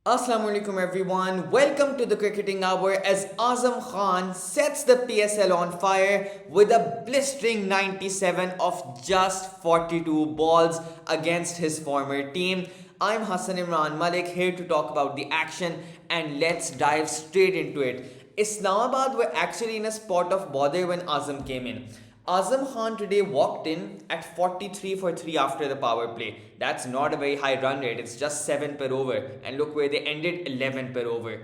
Assalamu alaikum everyone. Welcome to the Cricketing Hour as Azam Khan sets the PSL on fire with a blistering 97 of just 42 balls against his former team. I'm Hassan Imran Malik here to talk about the action and let's dive straight into it. Islamabad were actually in a spot of bother when Azam came in. Azam Khan today walked in at 43 for 3 after the power play. That's not a very high run rate, it's just 7 per over. And look where they ended, 11 per over.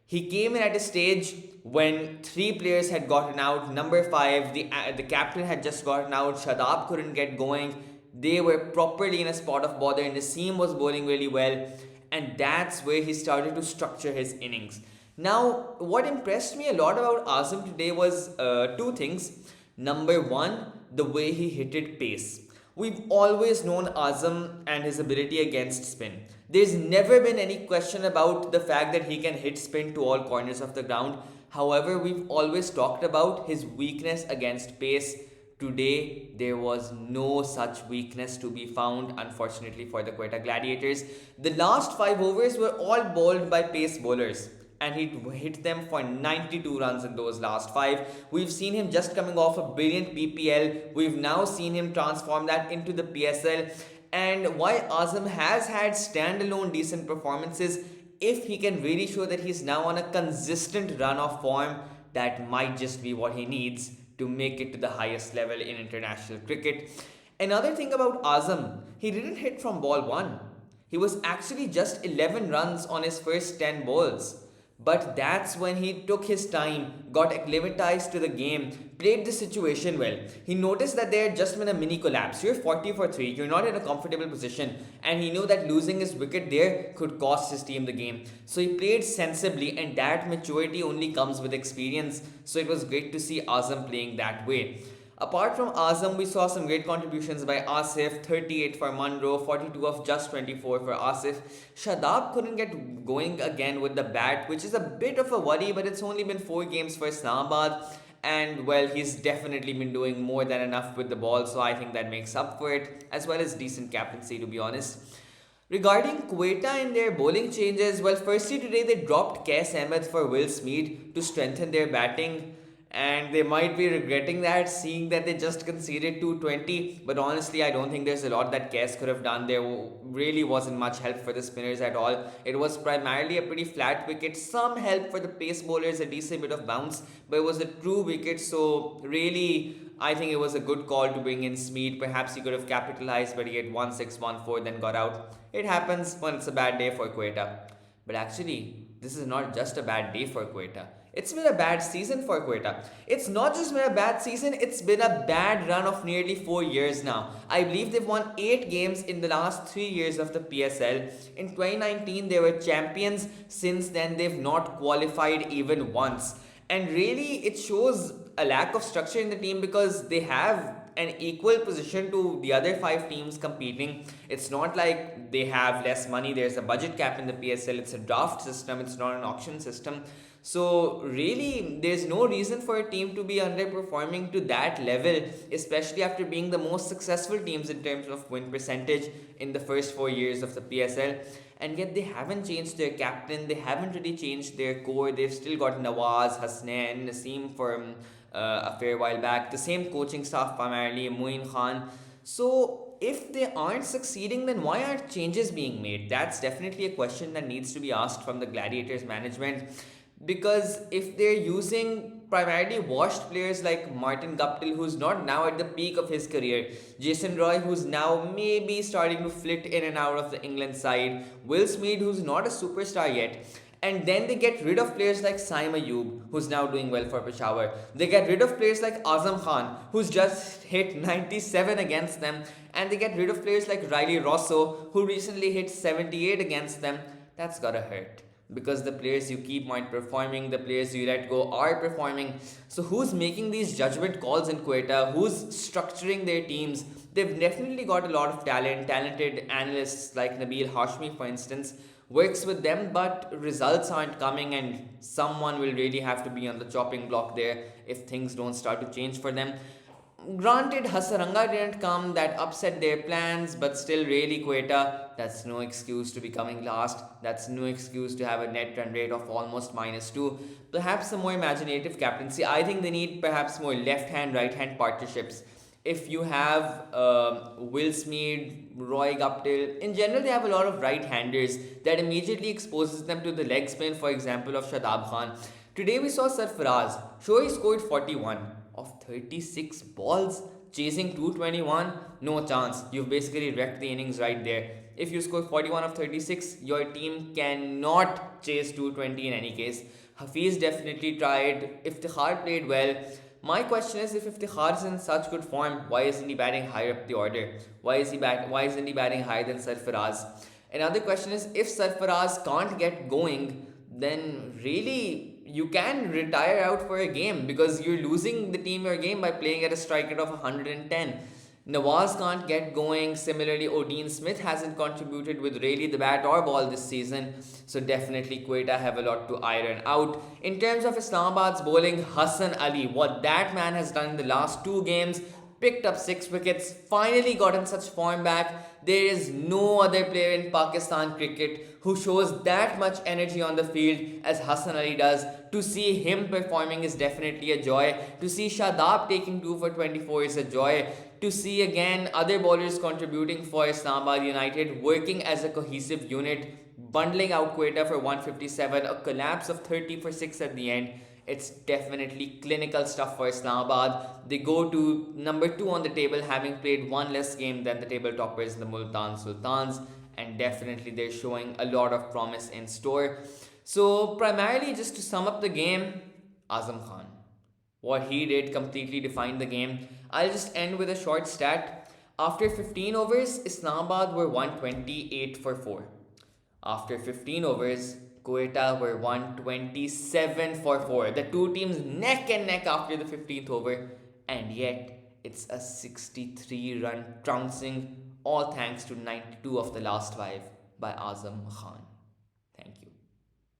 He came in at a stage when three players had gotten out. Number 5, the captain had just gotten out. Shadab couldn't get going. They were properly in a spot of bother, and Naseem was bowling really well. And that's where he started to structure his innings. Now, what impressed me a lot about Azam today was two things. Number one, the way he hit it pace. We've always known Azam and his ability against spin. There's never been any question about the fact that he can hit spin to all corners of the ground. However, we've always talked about his weakness against pace. Today, there was no such weakness to be found, unfortunately, for the Quetta Gladiators. The last 5 overs were all bowled by pace bowlers and he hit them for 92 runs in those last 5. We've seen him just coming off a brilliant PPL. We've now seen him transform that into the PSL. And while Azam has had standalone decent performances, if he can really show that he's now on a consistent run of form, that might just be what he needs to make it to the highest level in international cricket. Another thing about Azam, he didn't hit from ball 1. He was actually just 11 runs on his first 10 balls. But that's when he took his time, got acclimatized to the game, played the situation well. He noticed that there had just been a mini collapse. You're 40 for 3, you're not in a comfortable position, and he knew that losing his wicket there could cost his team the game. So he played sensibly, and that maturity only comes with experience. So it was great to see Azam playing that way. Apart from Azam, we saw some great contributions by Asif, 38 for Munro, 42 of just 24 for Asif. Shadab couldn't get going again with the bat, which is a bit of a worry, but it's only been 4 games for Islamabad. And well, he's definitely been doing more than enough with the ball, so I think that makes up for it, as well as decent captaincy, to be honest. Regarding Quetta and their bowling changes, well, firstly today they dropped Kes Ahmed for Will Smeed to strengthen their batting, and they might be regretting that, seeing that they just conceded 220. But honestly, I don't think there's a lot that Kes could have done. There really wasn't much help for the spinners at all. It was primarily a pretty flat wicket, some help for the pace bowlers, a decent bit of bounce, but it was a true wicket. So really, I think it was a good call to bring in Smeed. Perhaps he could have capitalized, but he had 1-6-1-4, then got out. It happens when it's a bad day for Quetta. But actually, this is not just a bad day for Quetta. It's been a bad season for Quetta. It's not just been a bad season, it's been a bad run of nearly 4 years now. I believe they've won 8 games in the last 3 years of the PSL. In 2019, they were champions. Since then, they've not qualified even once. And really, it shows a lack of structure in the team because they have an equal position to the other 5 teams competing. It's not like they have less money. There's a budget cap in the PSL. It's a draft system. It's not an auction system. So really, there's no reason for a team to be underperforming to that level, especially after being the most successful teams in terms of win percentage in the first 4 years of the PSL. And yet they haven't changed their captain. They haven't really changed their core. They've still got Nawaz, Hasnain, Naseem from a fair while back. The same coaching staff primarily, Moin Khan. So if they aren't succeeding, then why aren't changes being made? That's definitely a question that needs to be asked from the Gladiators management. Because if they're using primarily washed players like Martin Guptill, who's not now at the peak of his career, Jason Roy, who's now maybe starting to flit in and out of the England side, Will Smeed, who's not a superstar yet, and then they get rid of players like Saim Ayub, who's now doing well for Peshawar. They get rid of players like Azam Khan, who's just hit 97 against them, and they get rid of players like Riley Rosso, who recently hit 78 against them. That's gotta hurt because the players you keep aren't performing, the players you let go are performing. So who's making these judgment calls in Quetta? Who's structuring their teams? They've definitely got a lot of talented analysts like Nabil Hashmi, for instance, works with them, but results aren't coming, and someone will really have to be on the chopping block there if things don't start to change for them. Granted, Hasaranga didn't come, that upset their plans, but still, really, Quetta, that's no excuse to be coming last. That's no excuse to have a net run rate of almost -2. Perhaps some more imaginative captaincy. I think they need perhaps more left hand, right hand partnerships. If you have Will Smeed, Roy Guptill, in general, they have a lot of right handers that immediately exposes them to the leg spin, for example, of Shadab Khan. Today we saw Sarfaraz. Sure, he scored 41 of 36 balls, chasing 221. No chance. You've basically wrecked the innings right there. If you score 41 of 36, your team cannot chase 220 in any case. Hafiz definitely tried. Iftikhar played well. My question is, if Iftikhar is in such good form, why isn't he batting higher up the order? Why isn't he batting higher than Sarfaraz? Another question is, if Sarfaraz can't get going, then really you can retire out for a game because you're losing the team your game by playing at a strike rate of 110. Nawaz can't get going. Similarly, Odin Smith hasn't contributed with really the bat or ball this season. So definitely Quetta have a lot to iron out. In terms of Islamabad's bowling, Hassan Ali, what that man has done in the last two games, picked up 6 wickets, finally gotten such form back. There is no other player in Pakistan cricket who shows that much energy on the field as Hassan Ali does. To see him performing is definitely a joy. To see Shadab taking 2 for 24 is a joy. To see again other bowlers contributing for Islamabad United, working as a cohesive unit, bundling out Quetta for 157, a collapse of 30 for 6 at the end. It's definitely clinical stuff for Islamabad. They go to number 2 on the table, having played one less game than the table toppers, the Multan Sultans, and definitely they're showing a lot of promise in store. So, primarily, just to sum up the game, Azam Khan. What he did completely defined the game. I'll just end with a short stat. After 15 overs, Islamabad were 128 for 4. After 15 overs, Quetta were 127 for 4. The two teams neck and neck after the 15th over, and yet it's a 63-run trouncing, all thanks to 92 of the last 5 by Azam Khan. Thank you.